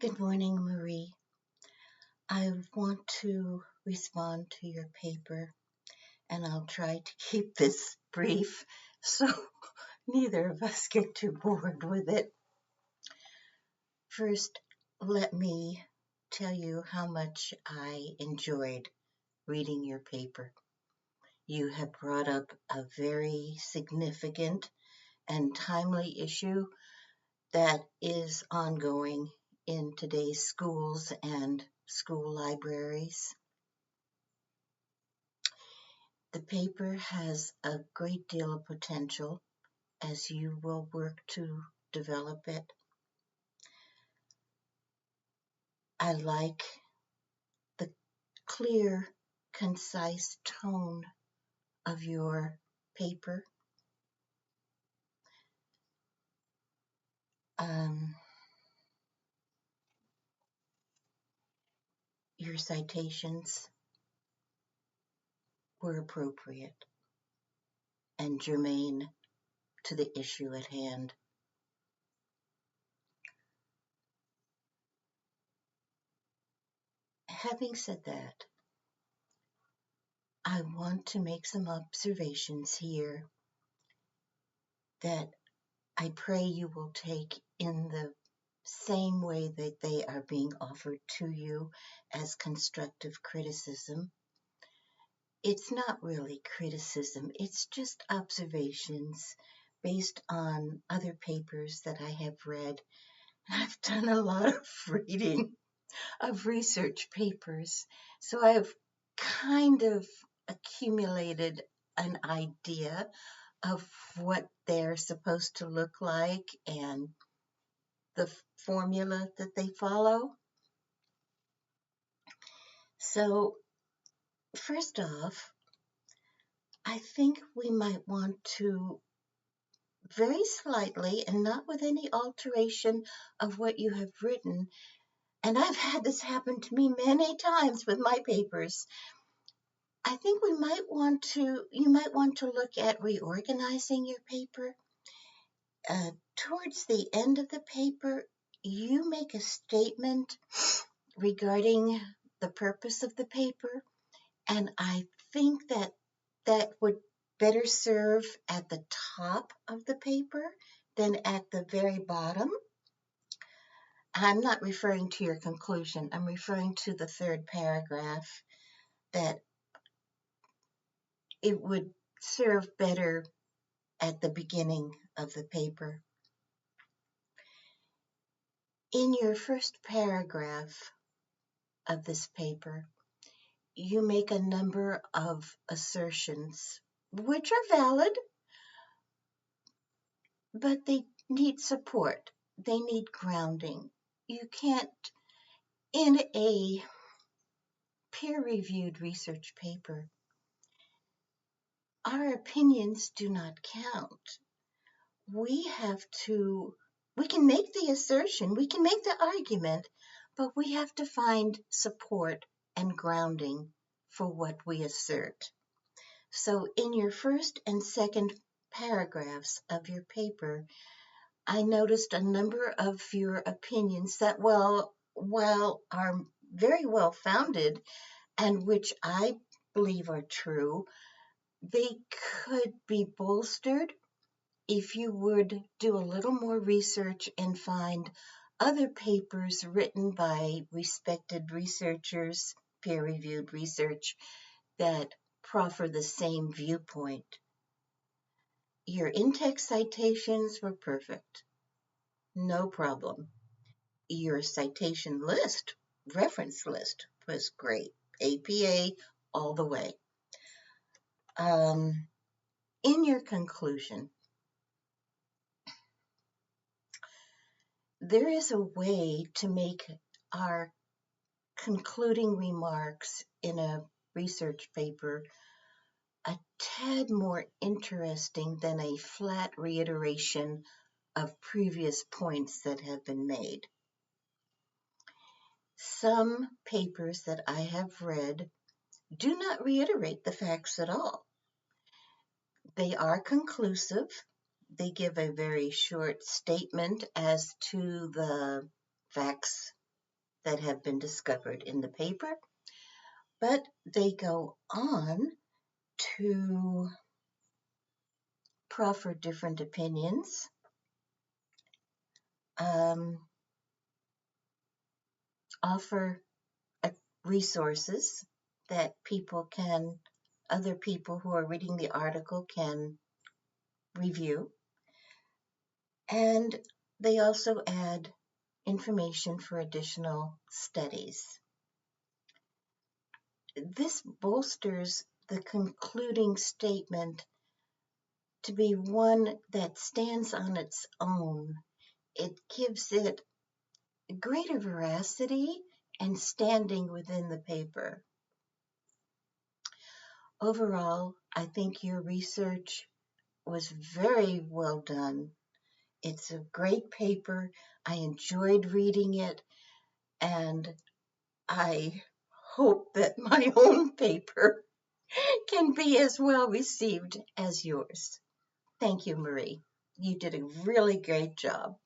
Good morning, Marie. I want to respond to your paper, and I'll try to keep this brief so neither of us get too bored with it. First, let me tell you how much I enjoyed reading your paper. You have brought up a very significant and timely issue that is ongoing in today's schools and school libraries. The paper has a great deal of potential as you will work to develop it. I like the clear, concise tone of your paper. Your citations were appropriate and germane to the issue at hand. Having said that, I want to make some observations here that I pray you will take in the same way that they are being offered to you as constructive criticism. It's not really criticism, it's just observations based on other papers that I have read. I've done a lot of reading of research papers, so I've kind of accumulated an idea of what they're supposed to look like and the formula that they follow. So, first off, I think we might want to very slightly and not with any alteration of what you have written, and I've had this happen to me many times with my papers. I think you might want to look at reorganizing your paper. Towards the end of the paper, you make a statement regarding the purpose of the paper, and I think that would better serve at the top of the paper than at the very bottom. I'm not referring to your conclusion. I'm referring to the third paragraph, that it would serve better at the beginning of the paper. In your first paragraph of this paper, you make a number of assertions, which are valid, but they need support. They need grounding. You can't, in a peer-reviewed research paper, our opinions do not count. We can make the assertion, we can make the argument, but we have to find support and grounding for what we assert. So in your first and second paragraphs of your paper, I noticed a number of your opinions that, while are very well founded and which I believe are true, they could be bolstered if you would do a little more research and find other papers written by respected researchers, peer-reviewed research, that proffer the same viewpoint. Your in-text citations were perfect. No problem. Your citation list, reference list, was great. APA all the way. In your conclusion, there is a way to make our concluding remarks in a research paper a tad more interesting than a flat reiteration of previous points that have been made. Some papers that I have read do not reiterate the facts at all. They are conclusive. They give a very short statement as to the facts that have been discovered in the paper, but they go on to proffer different opinions, offer resources that other people who are reading the article can review. And they also add information for additional studies. This bolsters the concluding statement to be one that stands on its own. It gives it greater veracity and standing within the paper. Overall, I think your research was very well done. It's a great paper. I enjoyed reading it, and I hope that my own paper can be as well received as yours. Thank you, Marie. You did a really great job.